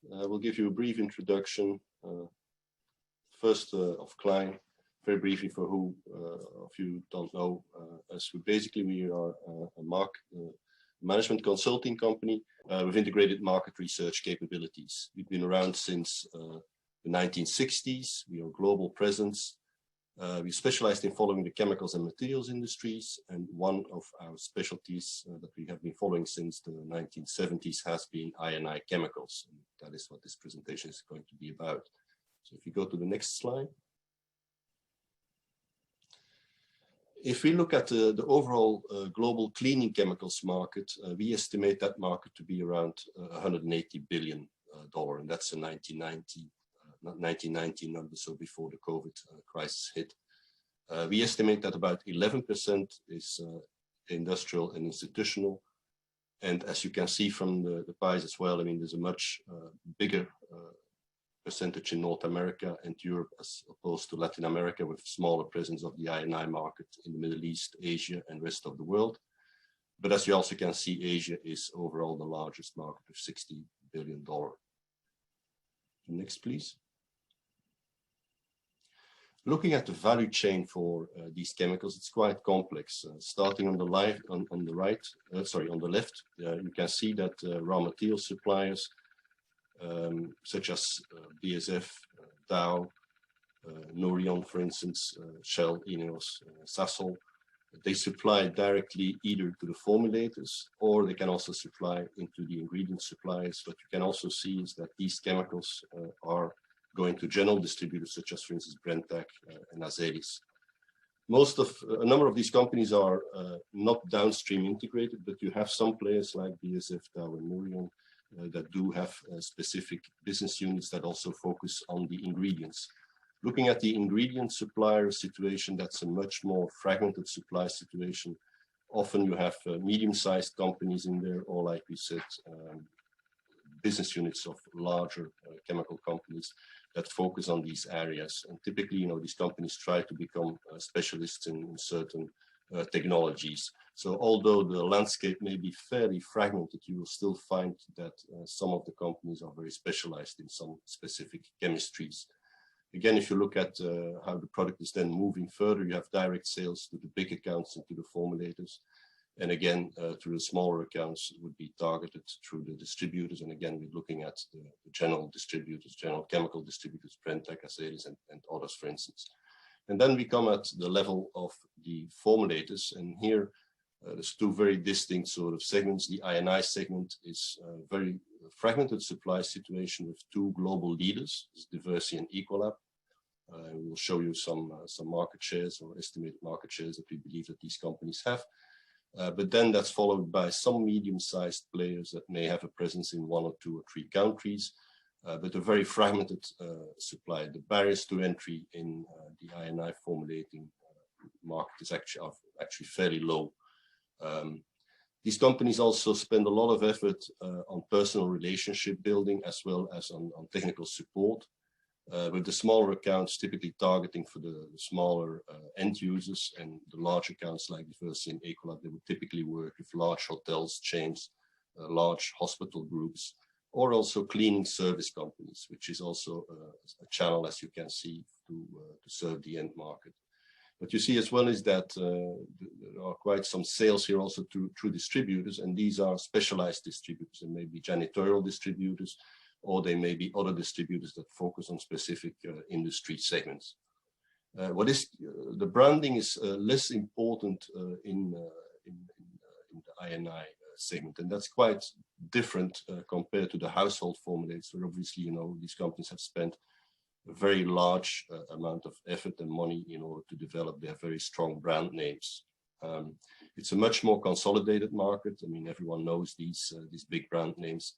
We'll give you a brief introduction. First of Klein, very briefly for who of you don't know us. We are a management consulting company with integrated market research capabilities. We've been around since the 1960s. We are a global presence. We specialized in following the chemicals and materials industries, and one of our specialties that we have been following since the 1970s has been I&I chemicals. And that is what this presentation is going to be about. So if you go to the next slide. If we look at the overall global cleaning chemicals market, we estimate that market to be around $180 billion, and that's a 1990 number, so before the COVID crisis hit. We estimate that about 11% is industrial and institutional. And as you can see from the pies as well, I mean, there's a much bigger percentage in North America and Europe as opposed to Latin America, with smaller presence of the I&I market in the Middle East, Asia, and rest of the world. But as you also can see, Asia is overall the largest market with $60 billion. Next, please. Looking at the value chain for these chemicals, it's quite complex. Starting on the left, you can see that raw material suppliers such as BASF, Dow, Nouryon, for instance, Shell, Ineos, Sasol, they supply directly either to the formulators, or they can also supply into the ingredient suppliers. What you can also see is that these chemicals are going to general distributors such as, for instance, Brenntag and Azelis. A number of these companies are not downstream integrated, but you have some players like BASF, Dow, and Nouryon that do have specific business units that also focus on the ingredients. Looking at the ingredient supplier situation, that's a much more fragmented supply situation. Often you have medium-sized companies in there, or like we said, business units of larger chemical companies that focus on these areas. And typically, you know, these companies try to become specialists in certain technologies. So although the landscape may be fairly fragmented, you will still find that some of the companies are very specialized in some specific chemistries. Again, if you look at how the product is then moving further, you have direct sales to the big accounts and to the formulators. And again, through the smaller accounts, it would be targeted through the distributors. And again, we're looking at the general distributors, general chemical distributors, Brenntag, Azelis, and others, for instance. And then we come at the level of the formulators. And here, there's two very distinct sort of segments. The I&I segment is a very fragmented supply situation with two global leaders, Diversey and Ecolab. We'll show you some market shares or estimated market shares that we believe that these companies have. But then that's followed by some medium-sized players that may have a presence in 1 or 2 or 3 countries, but a very fragmented supply. The barriers to entry in the I&I formulating market is actually fairly low. These companies also spend a lot of effort on personal relationship building as well as on technical support, with the smaller accounts typically targeting for the smaller end users, and the large accounts like Diversey and Ecolab, they would typically work with large hotels, chains, large hospital groups, or also cleaning service companies, which is also a channel, as you can see, to serve the end market. What you see as well is that there are quite some sales here also through distributors, and these are specialized distributors, and maybe janitorial distributors, or they may be other distributors that focus on specific industry segments. The branding is less important in the I&I segment, and that's quite different compared to the household formulators, where obviously, you know, these companies have spent a very large amount of effort and money in order to develop their very strong brand names. It's a much more consolidated market. I mean, everyone knows these big brand names.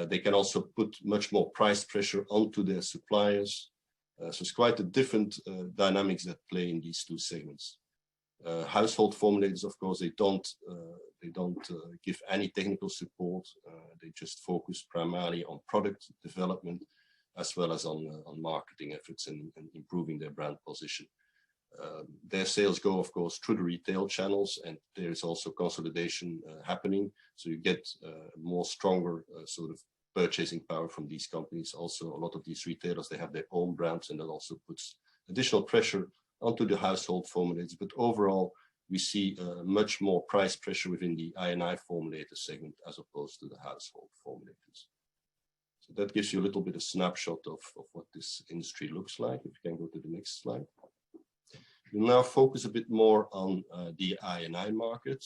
They can also put much more price pressure onto their suppliers. So it's quite a different dynamics that play in these two segments. Household formulators, of course, they don't give any technical support. They just focus primarily on product development as well as on marketing efforts and improving their brand position. Their sales go, of course, through the retail channels, and there is also consolidation happening. So you get more stronger sort of purchasing power from these companies. Also, a lot of these retailers, they have their own brands, and that also puts additional pressure onto the household formulators. But overall, we see much more price pressure within the I&I formulator segment as opposed to the household formulators. So that gives you a little bit of snapshot of what this industry looks like. If you can go to the next slide. We'll now focus a bit more on the I&I market.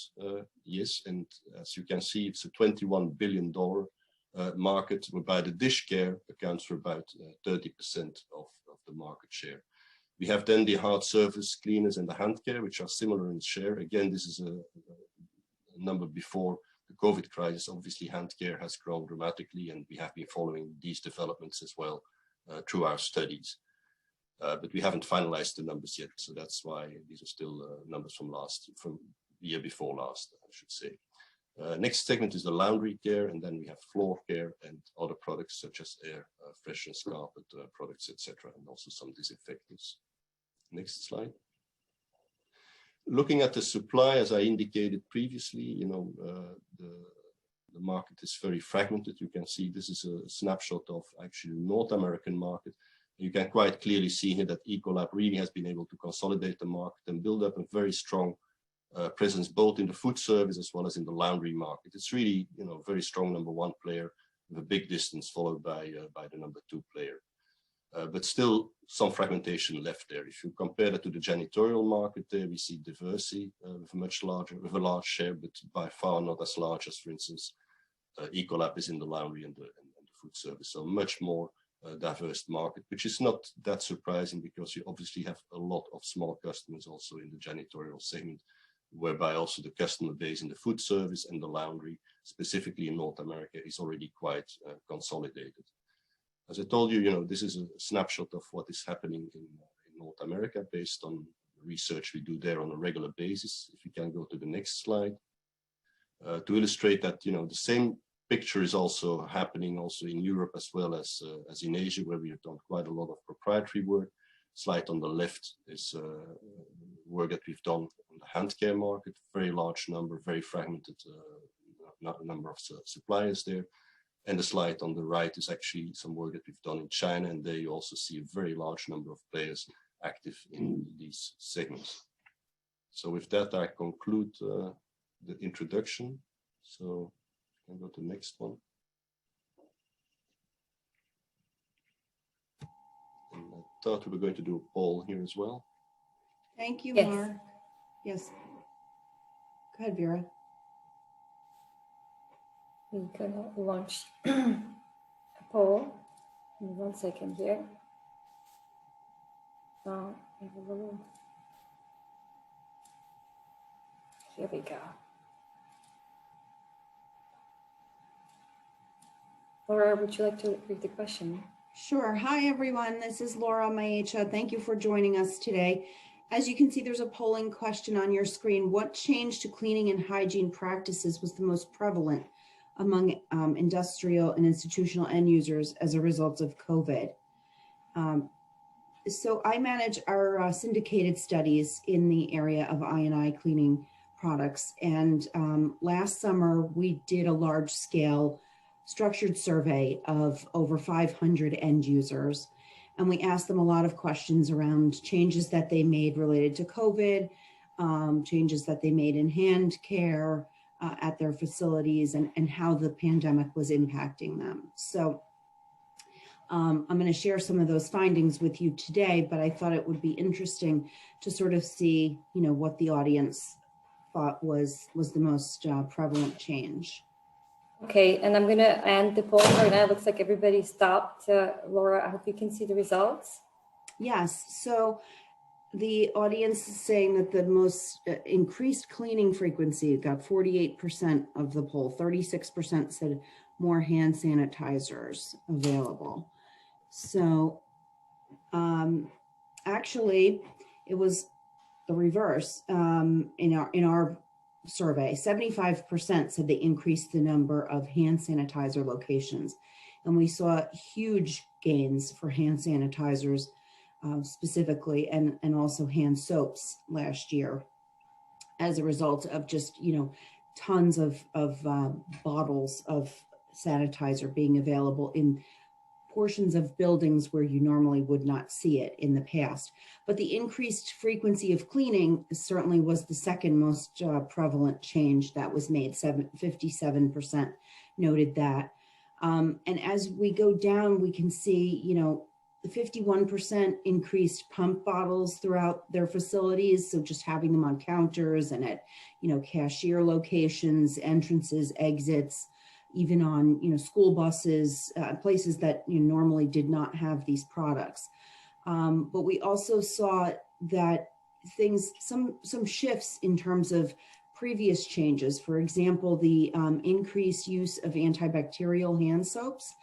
Yes, and as you can see, it's a $21 billion market, whereby the dish care accounts for about 30% of the market share. We have then the hard surface cleaners and the hand care, which are similar in share. Again, this is a number before the COVID crisis. Obviously, hand care has grown dramatically, and we have been following these developments as well through our studies. But we haven't finalized the numbers yet, so that's why these are still numbers from the year before last, I should say. Next segment is the laundry care, and then we have floor care and other products such as air fresheners, carpet products, etc., and also some disinfectants. Next slide. Looking at the supply, as I indicated previously, the market is very fragmented. You can see this is a snapshot of actually the North American market. You can quite clearly see here that Ecolab really has been able to consolidate the market and build up a very strong presence both in the food service as well as in the laundry market. It's really, a very strong number one player with a big distance followed by the number two player. But still some fragmentation left there. If you compare that to the janitorial market there, we see Diversey with a large share, but by far not as large as, for instance, Ecolab is in the laundry and the food service. So much more diverse market, which is not that surprising because you obviously have a lot of small customers also in the janitorial segment, whereby also the customer base in the food service and the laundry, specifically in North America, is already quite consolidated. As I told you, this is a snapshot of what is happening in North America based on research we do there on a regular basis. If you can go to the next slide. To illustrate that, the same picture is also happening also in Europe as well as in Asia, where we have done quite a lot of proprietary work. Slide on the left is work that we've done on the hand care market, very large number, very fragmented number of suppliers there. And the slide on the right is actually some work that we've done in China, and there you also see a very large number of players active in these segments. So with that, I conclude the introduction. So I can go to the next one. And I thought we were going to do a poll here as well. Thank you, Yes. Mark. Yes. Go ahead, Vera. We're gonna launch a poll in 1 second here. So here we go. Laura, would you like to read the question? Sure. Hi, everyone. This is Laura Maecha. Thank you for joining us today. As you can see, there's a polling question on your screen. What change to cleaning and hygiene practices was the most prevalent among industrial and institutional end users as a result of COVID? So I manage our syndicated studies in the area of I&I cleaning products. And last summer, we did a large scale structured survey of over 500 end users. And we asked them a lot of questions around changes that they made related to COVID, changes that they made in hand care at their facilities, and how the pandemic was impacting them. So I'm going to share some of those findings with you today, but I thought it would be interesting to sort of see, what the audience thought was the most prevalent change. Okay, and I'm going to end the poll right now. It looks like everybody stopped. Laura, I hope you can see the results. Yes, so the audience is saying that the most increased cleaning frequency got 48% of the poll. 36% said more hand sanitizers available. So actually, it was the reverse in our survey. 75% said they increased the number of hand sanitizer locations, and we saw huge gains for hand sanitizers specifically, and also hand soaps last year as a result of just tons of bottles of sanitizer being available in portions of buildings where you normally would not see it in the past. But the increased frequency of cleaning certainly was the second most prevalent change that was made. 57% noted that. And as we go down, we can see, the 51% increased pump bottles throughout their facilities. So just having them on counters and at, cashier locations, entrances, exits, even on, school buses, places that normally did not have these products. But we also saw that some shifts in terms of previous changes. For example, the increased use of antibacterial hand soaps,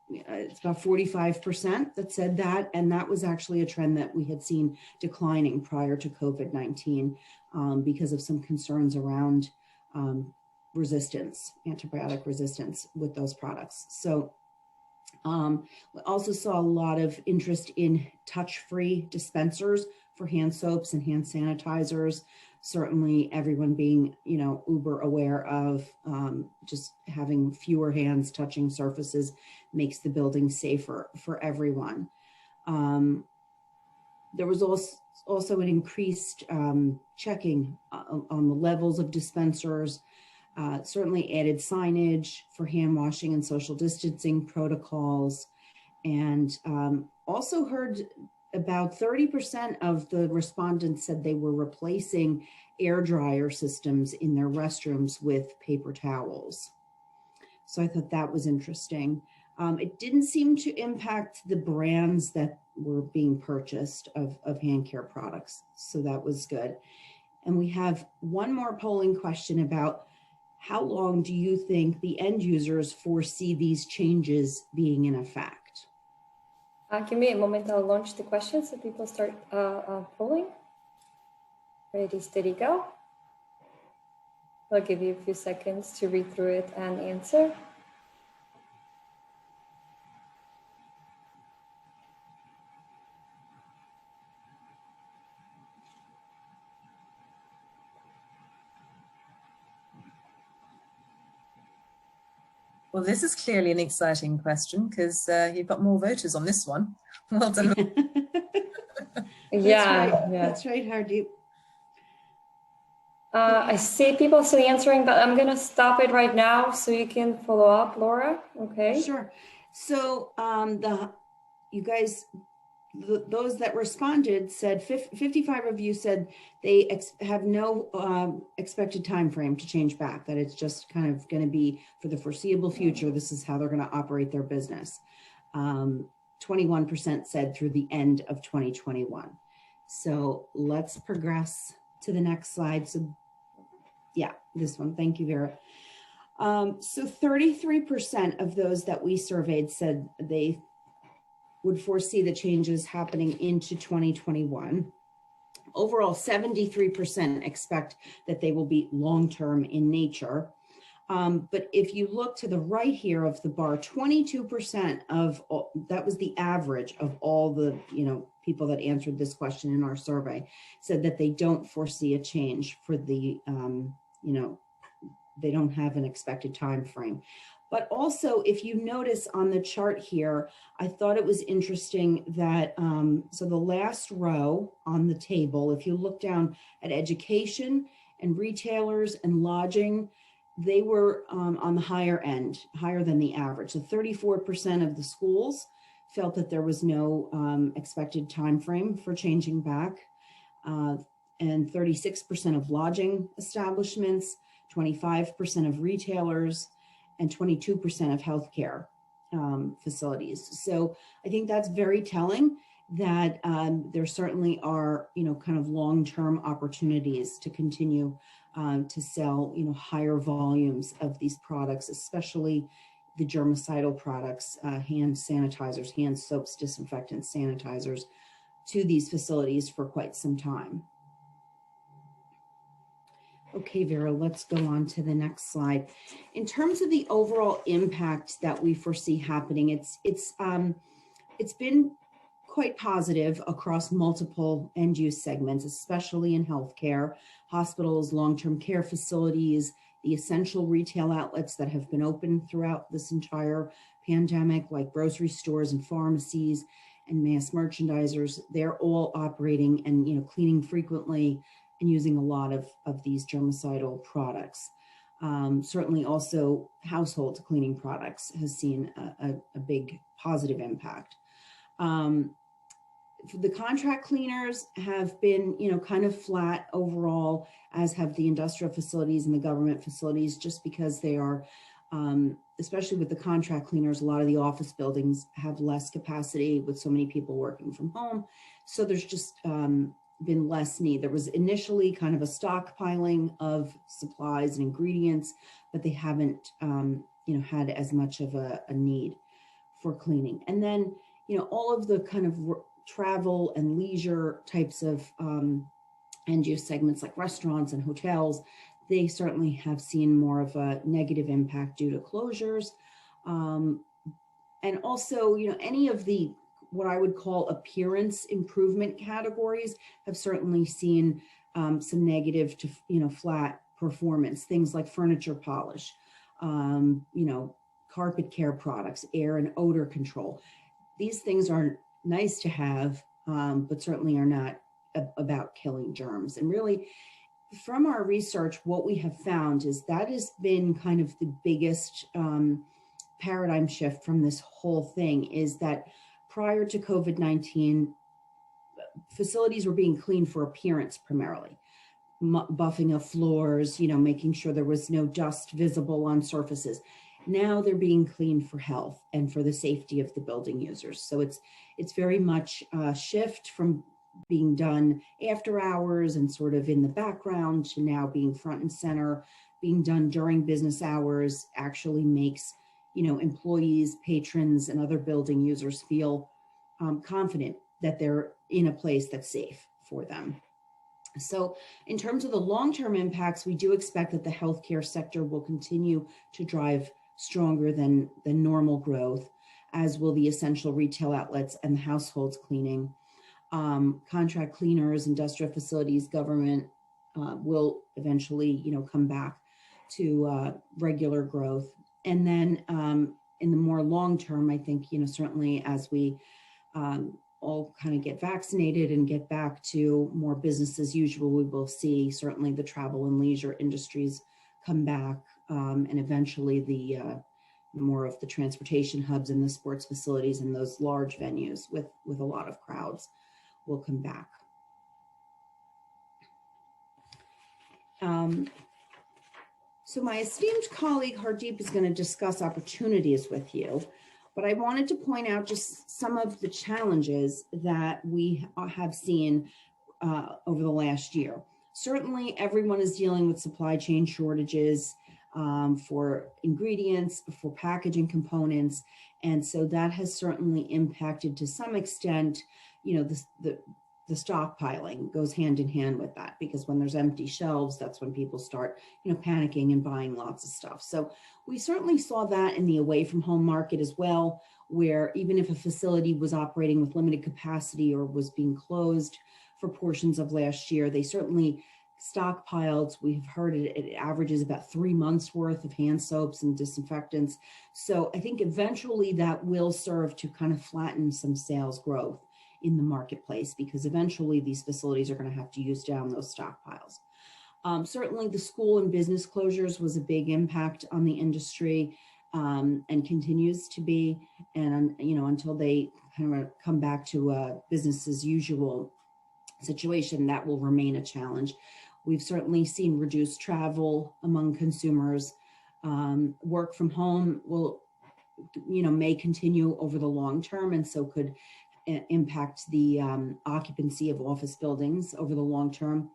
it's about 45% that said that, and that was actually a trend that we had seen declining prior to COVID-19 because of some concerns around antibiotic resistance with those products. So we also saw a lot of interest in touch-free dispensers for hand soaps and hand sanitizers. Certainly everyone being, uber aware of just having fewer hands touching surfaces makes the building safer for everyone. There was also an increased checking on the levels of dispensers, certainly added signage for hand washing and social distancing protocols, and also heard about 30% of the respondents said they were replacing air dryer systems in their restrooms with paper towels. So I thought that was interesting. It didn't seem to impact the brands that were being purchased of hand care products. So that was good. And we have one more polling question about how long do you think the end users foresee these changes being in effect? Give me a moment, I'll launch the question so people start polling. Ready, steady, go. I'll give you a few seconds to read through it and answer. Well, this is clearly an exciting question because you've got more voters on this one. Well done. That's right, Hardeep. I see people still answering, but I'm going to stop it right now so you can follow up, Laura. Okay. Sure. So those that responded said 55 of you said they have no expected time frame to change back, that it's just kind of going to be for the foreseeable future. This is how they're going to operate their business. 21% said through the end of 2021. So let's progress to the next slide. So yeah, this one. Thank you, Vera. So 33% of those that we surveyed said they would foresee the changes happening into 2021. Overall, 73% expect that they will be long-term in nature. But if you look to the right here of the bar, 22% of that was the average of all the people that answered this question in our survey, said that they don't foresee a change for the they don't have an expected time frame. But also, if you notice on the chart here, I thought it was interesting that, so the last row on the table, if you look down at education and retailers and lodging, they were on the higher end, higher than the average. So 34% of the schools felt that there was no expected time frame for changing back, and 36% of lodging establishments, 25% of retailers, and 22% of healthcare facilities. So I think that's very telling that there certainly are, kind of long-term opportunities to continue to sell, higher volumes of these products, especially the germicidal products, hand sanitizers, hand soaps, disinfectants, sanitizers, to these facilities for quite some time. Okay, Vera, let's go on to the next slide. In terms of the overall impact that we foresee happening, it's been quite positive across multiple end-use segments, especially in healthcare, hospitals, long-term care facilities, the essential retail outlets that have been open throughout this entire pandemic, like grocery stores and pharmacies and mass merchandisers, they're all operating and, you know, cleaning frequently and using a lot of these germicidal products. Certainly also household cleaning products has seen a big positive impact. The contract cleaners have been, you know, kind of flat overall, as have the industrial facilities and the government facilities, just because they are, especially with the contract cleaners, a lot of the office buildings have less capacity with so many people working from home. So there's just been less need. There was initially kind of a stockpiling of supplies and ingredients, but they haven't, you know, had as much of a need for cleaning. And then, you know, all of the kind of travel and leisure types of end use segments like restaurants and hotels, they certainly have seen more of a negative impact due to closures. And also, you know, any of the what I would call appearance improvement categories have certainly seen some negative to, you know, flat performance. Things like furniture polish, you know, carpet care products, air and odor control. These things are nice to have, but certainly are not about killing germs. And really, from our research, what we have found is that has been kind of the biggest paradigm shift from this whole thing, is that prior to COVID-19, facilities were being cleaned for appearance primarily. Buffing of floors, you know, making sure there was no dust visible on surfaces. Now they're being cleaned for health and for the safety of the building users. So it's very much a shift from being done after hours and sort of in the background to now being front and center. Being done during business hours actually makes, you know, employees, patrons, and other building users feel confident that they're in a place that's safe for them. So in terms of the long-term impacts, we do expect that the healthcare sector will continue to drive stronger than normal growth, as will the essential retail outlets and the households cleaning. Contract cleaners, industrial facilities, government will eventually, you know, come back to regular growth. And then in the more long term, I think, you know, certainly as we all kind of get vaccinated and get back to more business as usual, we will see certainly the travel and leisure industries come back, and eventually the more of the transportation hubs and the sports facilities and those large venues with a lot of crowds will come back. So my esteemed colleague Hardeep is going to discuss opportunities with you, but I wanted to point out just some of the challenges that we have seen over the last year. Certainly everyone is dealing with supply chain shortages for ingredients, for packaging components. And so that has certainly impacted to some extent, you know, the stockpiling goes hand in hand with that, because when there's empty shelves, that's when people start, you know, panicking and buying lots of stuff. So we certainly saw that in the away from home market as well, where even if a facility was operating with limited capacity or was being closed for portions of last year, they certainly stockpiled. We've heard it averages about 3 months worth of hand soaps and disinfectants. So I think eventually that will serve to kind of flatten some sales growth in the marketplace, because eventually these facilities are going to have to use down those stockpiles. Certainly the school and business closures was a big impact on the industry, and continues to be. And, you know, until they kind of come back to a business as usual situation, that will remain a challenge. We've certainly seen reduced travel among consumers. Work from home will, you know, may continue over the long term, and so could impact the occupancy of office buildings over the long term.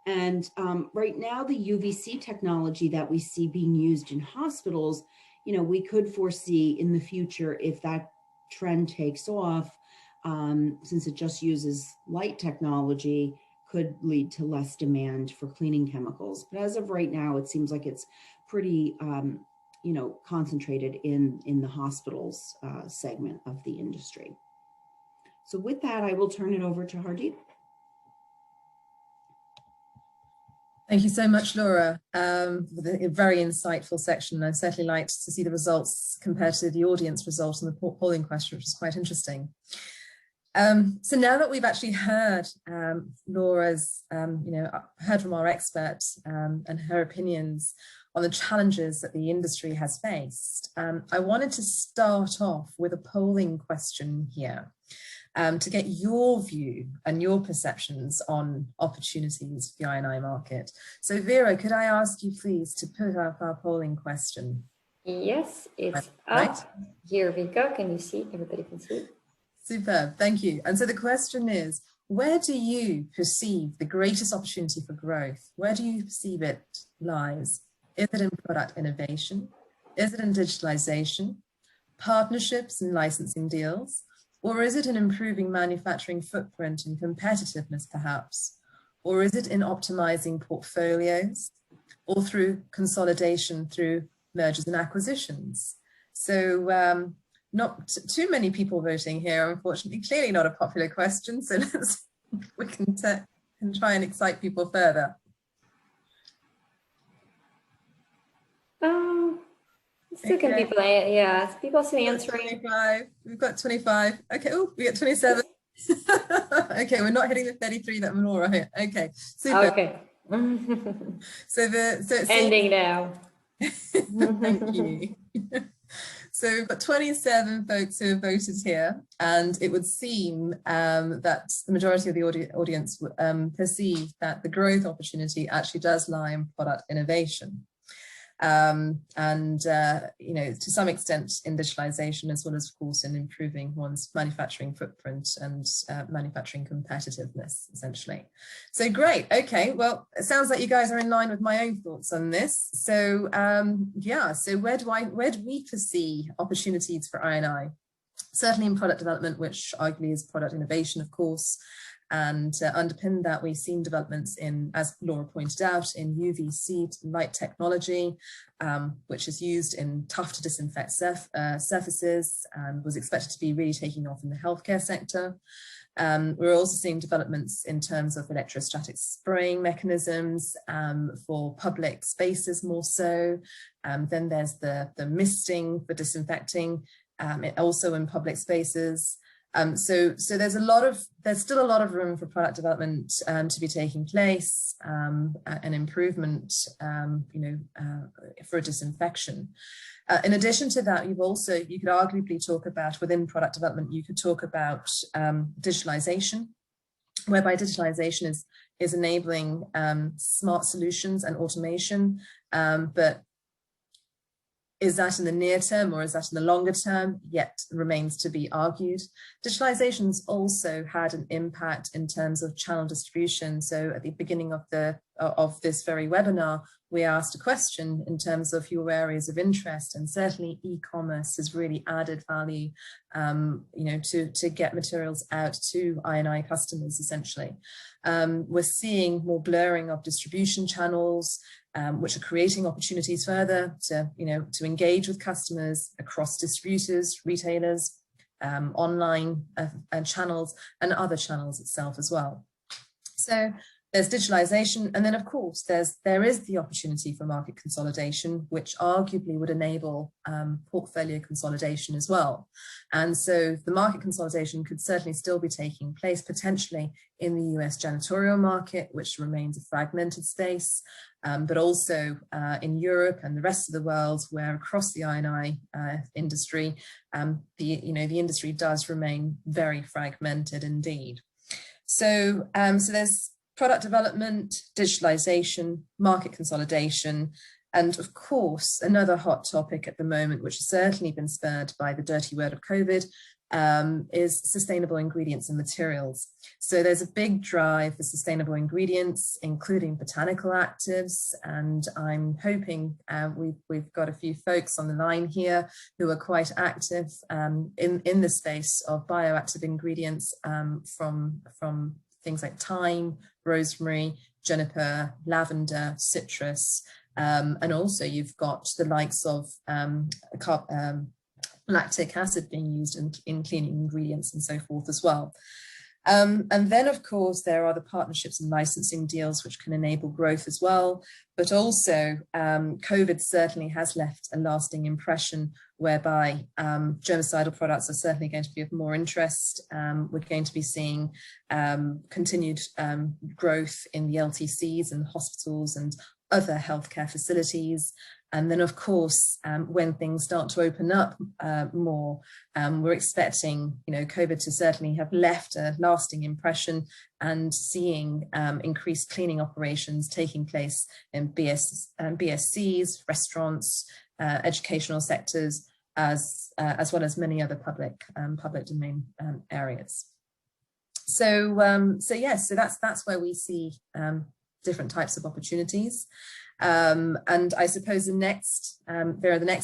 And right now, the UVC technology that we see being used in hospitals, you know, we could foresee in the future, if that trend takes off, since it just uses light technology, could lead to less demand for cleaning chemicals. But as of right now, it seems like it's pretty, you know, concentrated in the hospitals segment of the industry. So with that, I will turn it over to Hardeep. Thank you so much, Laura, with a very insightful section. I certainly liked to see the results compared to the audience results in the polling question, which is quite interesting. So now that we've actually heard Laura's, heard from our expert and her opinions on the challenges that the industry has faced, I wanted to start off with a polling question here to get your view and your perceptions on opportunities for the I&I market. So Vera, could I ask you please to put up our polling question? Yes, it's right. up. Here we go. Can you see? Everybody can see. Superb, thank you. And so the question is, where do you perceive the greatest opportunity for growth? Where do you perceive it lies? Is it in product innovation? Is it in digitalization, partnerships and licensing deals? Or is it in improving manufacturing footprint and competitiveness perhaps? Or is it in optimizing portfolios or through consolidation through mergers and acquisitions? So not too many people voting here, unfortunately. Clearly not a popular question, so we can try and excite people further. Still can people, yeah, people still answering. 25, we've got 25. Okay, oh, we got 27. Okay, we're not hitting the 33 that Laura hit. Okay, super. Okay. So it's ending now. Thank you. So we've got 27 folks who have voted here, and it would seem that the majority of the audience perceive that the growth opportunity actually does lie in product innovation. To some extent in digitalization, as well as, of course, in improving one's manufacturing footprint and manufacturing competitiveness, essentially. So great. Okay, well, it sounds like you guys are in line with my own thoughts on this. So so where do we foresee opportunities for I&I? Certainly in product development, which arguably is product innovation, of course. And underpin that, we've seen developments in, as Laura pointed out, in UVC light technology, which is used in tough to disinfect surfaces and was expected to be really taking off in the healthcare sector. We're also seeing developments in terms of electrostatic spraying mechanisms for public spaces more so. Then there's the misting for disinfecting, also in public spaces. So there's still a lot of room for product development to be taking place, and improvement, for disinfection. In addition to that, you could arguably talk about, within product development, you could talk about digitalization, whereby digitalization is enabling smart solutions and automation, but is that in the near term or is that in the longer term? Yet remains to be argued. Digitalization's also had an impact in terms of channel distribution. So at the beginning of this very webinar, we asked a question in terms of your areas of interest, and certainly e-commerce has really added value, to get materials out to I&I customers, essentially. We're seeing more blurring of distribution channels, which are creating opportunities further to engage with customers across distributors, retailers, online channels, and other channels itself as well. So there's digitalization, and then of course there is the opportunity for market consolidation, which arguably would enable portfolio consolidation as well. And so the market consolidation could certainly still be taking place potentially in the US janitorial market, which remains a fragmented space, but also in Europe and the rest of the world, where across the I&I industry, the industry does remain very fragmented indeed. So there's product development, digitalization, market consolidation, and of course, another hot topic at the moment, which has certainly been spurred by the dirty word of COVID, is sustainable ingredients and materials. So there's a big drive for sustainable ingredients, including botanical actives, and I'm hoping we've got a few folks on the line here who are quite active in the space of bioactive ingredients from things like thyme, rosemary, juniper, lavender, citrus, and also you've got the likes of lactic acid being used in cleaning ingredients and so forth as well. And then, of course, there are the partnerships and licensing deals, which can enable growth as well. But also, COVID certainly has left a lasting impression whereby germicidal products are certainly going to be of more interest. We're going to be seeing continued growth in the LTCs and hospitals and other healthcare facilities. And then, of course, when things start to open up more, we're expecting, COVID to certainly have left a lasting impression, and seeing increased cleaning operations taking place in BSCs, restaurants, educational sectors, as well as many other public domain areas. So that's where we see different types of opportunities. And I suppose the next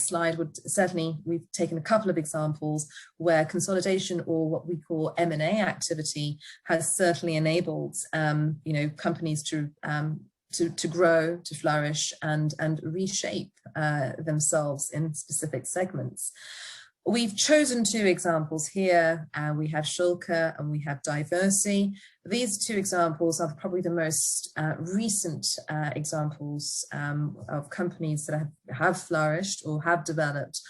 slide would certainly, we've taken a couple of examples where consolidation, or what we call M&A activity, has certainly enabled companies to grow, to flourish, and reshape themselves in specific segments. We've chosen two examples here. We have Schülke and we have Diversey. These two examples are probably the most recent examples of companies that have flourished or have developed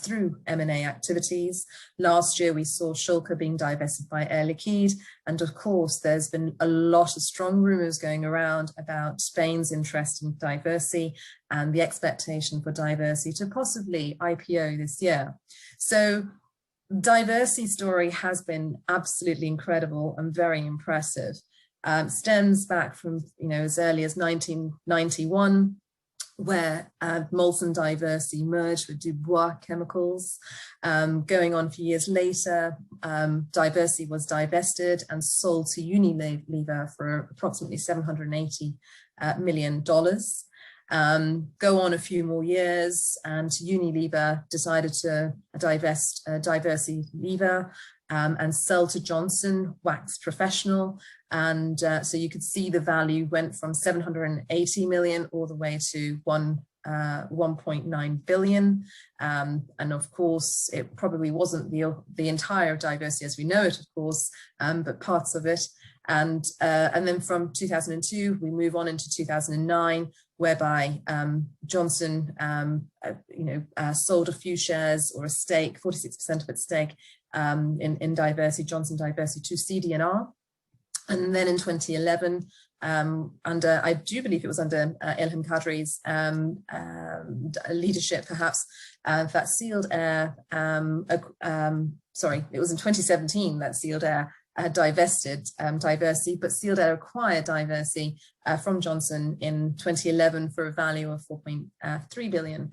through M&A activities. Last year, we saw Schülke being divested by Air Liquide. And of course, there's been a lot of strong rumors going around about Spain's interest in Diversey and the expectation for Diversey to possibly IPO this year. So Diversey story has been absolutely incredible and very impressive. Stems back from as early as 1991, where Molson Diversey merged with Dubois Chemicals. Going on a few years later, Diversey was divested and sold to Unilever for approximately $780 million. Go on a few more years, and Unilever decided to divest Diversey Lever and sell to Johnson Wax Professional. And so you could see the value went from 780 million all the way to 1.9 billion. And of course, it probably wasn't the entire Diversey as we know it, of course, but parts of it. And then from 2002, we move on into 2009, whereby Johnson, sold a few shares or a stake, 46% of its stake in Diversey, Johnson Diversey, to CD&R. And then in 2011, I do believe it was under Ilham Kadri's leadership, perhaps, that Sealed Air, it was in 2017 that Sealed Air divested Diversey, but Sealed Air acquired Diversey from Johnson in 2011 for a value of 4.3 billion,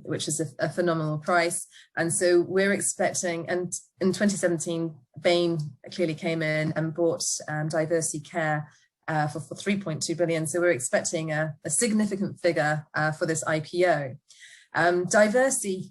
which is a phenomenal price. And so we're expecting, and in 2017, Bain clearly came in and bought Diversey Care for 3.2 billion. So we're expecting a significant figure for this IPO. Diversey,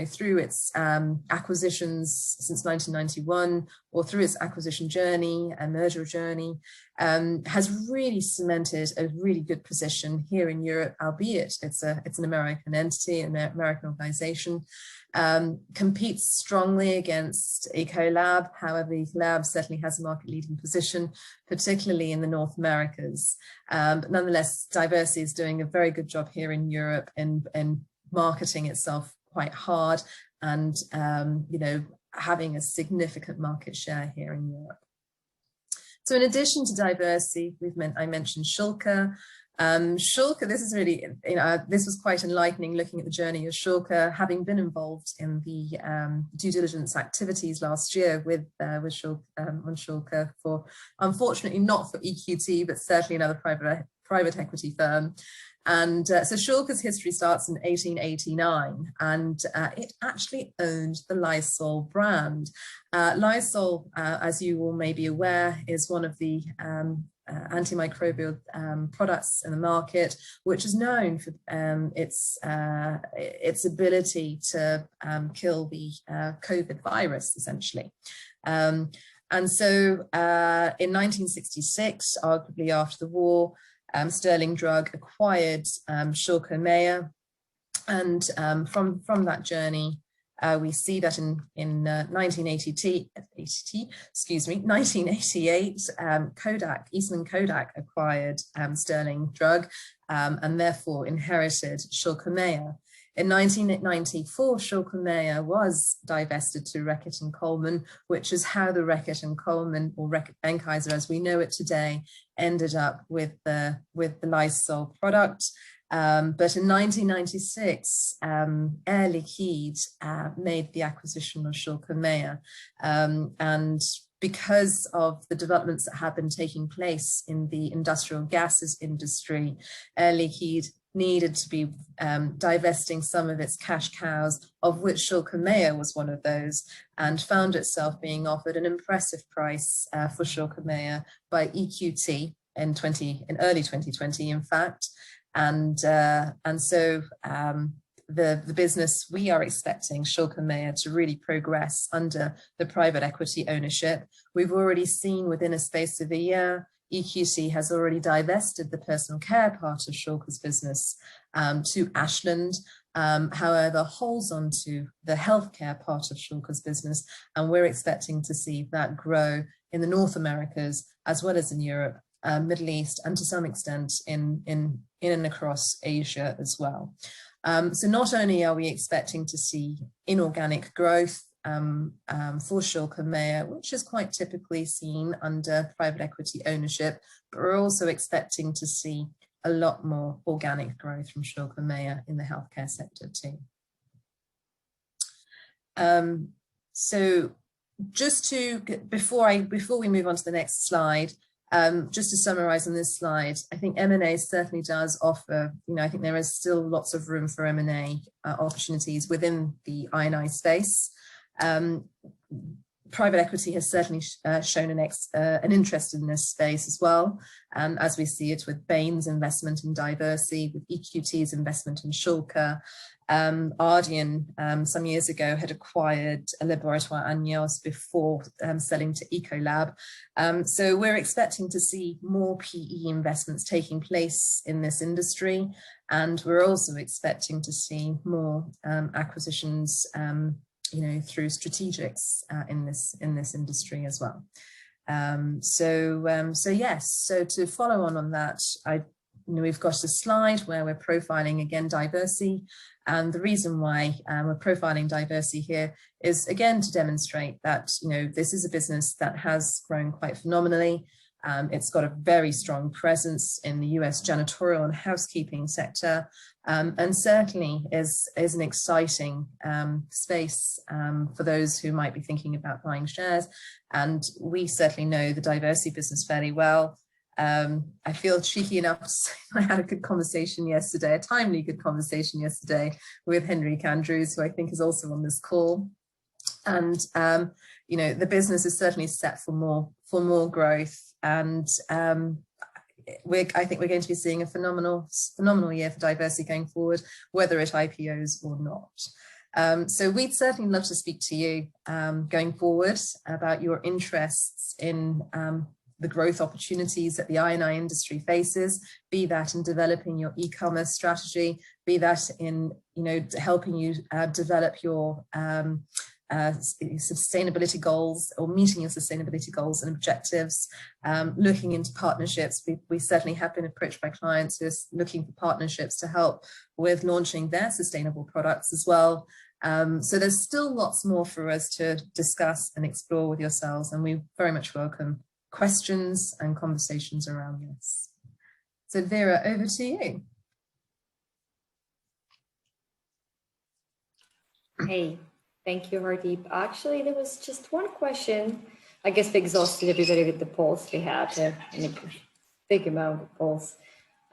through its acquisitions since 1991, or through its acquisition journey and merger journey, has really cemented a really good position here in Europe, albeit it's an American entity, an American organization. Competes strongly against Ecolab. However, Ecolab certainly has a market-leading position, particularly in the North Americas. But nonetheless, Diversey is doing a very good job here in Europe in marketing itself quite hard, and having a significant market share here in Europe. So in addition to Diversey, I mentioned Schülke. Schülke, this is really, this was quite enlightening looking at the journey of Schülke, having been involved in the due diligence activities last year with Schülke, on Schülke, for, unfortunately not for EQT, but certainly another private equity firm. And so Schülke's history starts in 1889, and it actually owned the Lysol brand. Lysol, as you all may be aware, is one of the antimicrobial products in the market, which is known for its ability to kill the COVID virus, essentially. And so in 1966, arguably after the war, Sterling Drug acquired Schülke & Mayr, and from that journey, We see that in 1988, Kodak, Eastman Kodak acquired Sterling Drug and therefore inherited Schülke & Mayr. In 1994, Schülke & Mayr was divested to Reckitt and Coleman, which is how the Reckitt and Coleman, or Reckitt Benckiser as we know it today, ended up with the Lysol product. But in 1996, Air Liquide made the acquisition of Schülke & Mayr. And because of the developments that have been taking place in the industrial gases industry, Air Liquide needed to be divesting some of its cash cows, of which Schülke & Mayr was one of those, and found itself being offered an impressive price for Schülke & Mayr by EQT in early 2020, in fact. And so the business, we are expecting Schülke & Mayr to really progress under the private equity ownership. We've already seen within a space of a year, EQT has already divested the personal care part of Schülke's business to Ashland, however, holds on to the healthcare part of Schülke's business, and we're expecting to see that grow in the North Americas as well as in Europe, Middle East, and to some extent in and across Asia as well. So not only are we expecting to see inorganic growth for Schülke & Mayr, which is quite typically seen under private equity ownership, but we're also expecting to see a lot more organic growth from Schülke & Mayr in the healthcare sector too. So just to, before we move on to the next slide, just to summarize on this slide, I think M&A certainly does offer, I think there is still lots of room for M&A opportunities within the I&I space. Private equity has certainly shown an interest in this space as well, as we see it with Bain's investment in Diversey, with EQT's investment in Schülke. Ardian some years ago had acquired a Laboratoire Agnos before selling to Ecolab. So we're expecting to see more PE investments taking place in this industry, and we're also expecting to see more acquisitions through strategics in this industry as well. So yes, so to follow on that, we've got a slide where we're profiling again Diversey, and the reason why we're profiling Diversey here is again to demonstrate that this is a business that has grown quite phenomenally. It's got a very strong presence in the US janitorial and housekeeping sector, and certainly is an exciting space for those who might be thinking about buying shares. And we certainly know the Diversey business fairly well. I feel cheeky enough to say I had a good conversation yesterday, a timely good conversation yesterday with Henrik Andrews, who I think is also on this call. And the business is certainly set for more growth. And I think we're going to be seeing a phenomenal year for Diversey going forward, whether it IPOs or not. So we'd certainly love to speak to you going forward about your interests in the growth opportunities that the I&I industry faces, be that in developing your e-commerce strategy, be that in helping you develop your sustainability goals or meeting your sustainability goals and objectives, looking into partnerships. We certainly have been approached by clients who are looking for partnerships to help with launching their sustainable products as well. So there's still lots more for us to discuss and explore with yourselves, and we very much welcome questions and conversations around this. So Vera, over to you. Hey. Thank you, Hardeep. Actually, there was just one question. I guess we exhausted everybody with the polls we had, and a big amount of polls.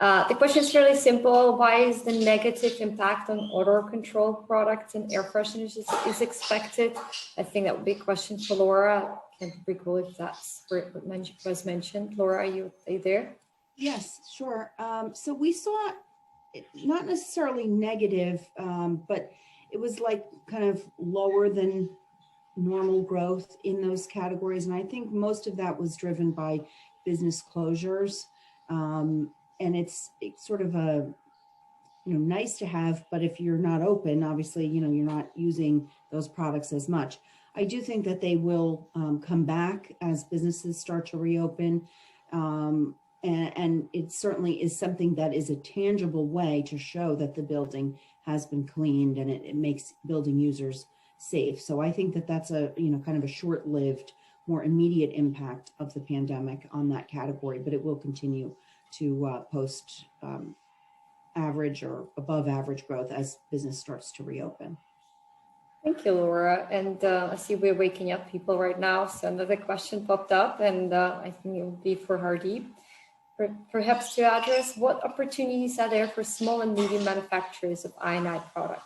The question is fairly simple. Why is the negative impact on odor control products and air fresheners is expected? I think that would be a question for Laura. Can't recall if that's what was mentioned. Laura, are you there? Yes, sure. So we saw not necessarily negative, but it was like kind of lower than normal growth in those categories. And I think most of that was driven by business closures. And it's sort of nice to have, but if you're not open, obviously, you're not using those products as much. I do think that they will come back as businesses start to reopen. And it certainly is something that is a tangible way to show that the building has been cleaned, and it makes building users safe. So I think that that's a, kind of a short-lived, more immediate impact of the pandemic on that category, but it will continue to post average or above average growth as business starts to reopen. Thank you, Laura. And I see we're waking up people right now. So another question popped up, and I think it will be for Hardeep. Perhaps to address, what opportunities are there for small and medium manufacturers of I&I products?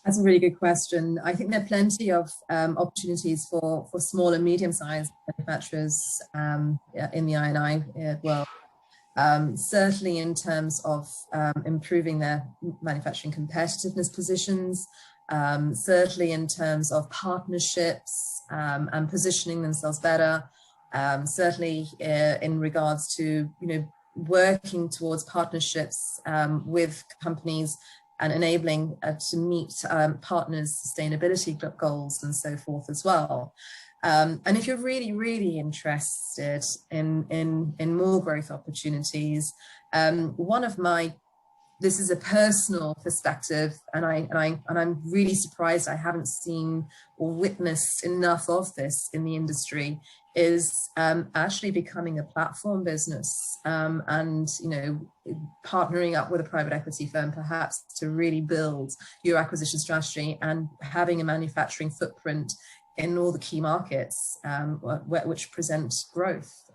That's a really good question. I think there are plenty of opportunities for small and medium-sized manufacturers in the I&I world. Certainly in terms of improving their manufacturing competitiveness positions, certainly in terms of partnerships and positioning themselves better, certainly in regards to working towards partnerships with companies and enabling to meet partners' sustainability goals and so forth as well. And if you're really, really interested in more growth opportunities, this is a personal perspective, and I'm really surprised I haven't seen or witnessed enough of this in the industry, is actually becoming a platform business and partnering up with a private equity firm perhaps to really build your acquisition strategy and having a manufacturing footprint in all the key markets which present growth.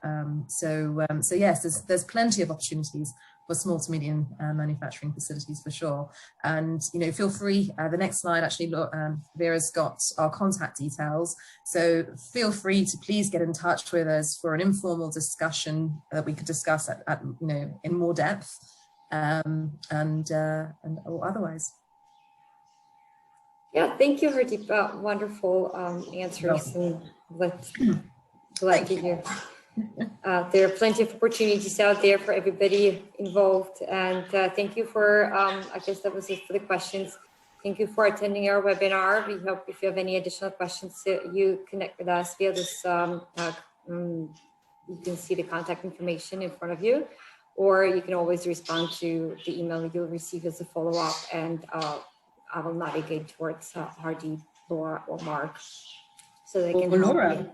So yes, there's plenty of opportunities for small to medium manufacturing facilities for sure. And feel free, the next slide actually, Vera's got our contact details. So feel free to please get in touch with us for an informal discussion that we could discuss at in more depth or otherwise. Yeah, thank you, Hardeep. Wonderful answers. And glad to hear. There are plenty of opportunities out there for everybody involved. And thank you for, I guess that was it for the questions. Thank you for attending our webinar. We hope if you have any additional questions, you connect with us via this, you can see the contact information in front of you, or you can always respond to the email you'll receive as a follow-up, and I will navigate towards Hardeep, Laura, or Mark, so they can help Laura.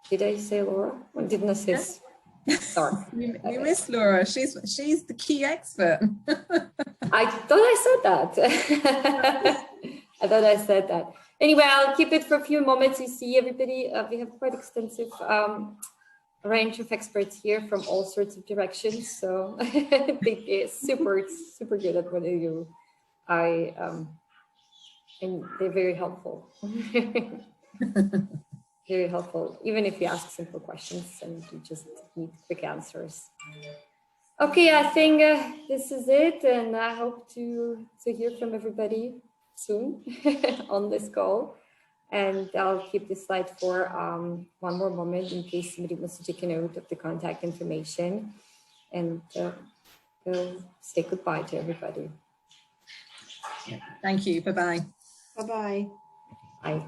Did I say Laura? Or didn't I say? Sorry. We missed Laura. She's the key expert. I thought I said that. I thought I said that. Anyway, I'll keep it for a few moments. You see, everybody, we have quite extensive range of experts here from all sorts of directions. So I think it's super good at what they do. And they're very helpful. Very helpful, even if you ask simple questions and you just need quick answers. Okay, I think this is it, and I hope to hear from everybody soon on this call. And I'll keep this slide for one more moment in case somebody wants to take a note of the contact information, and we'll say goodbye to everybody. Thank you. Bye-bye. Bye-bye. Bye.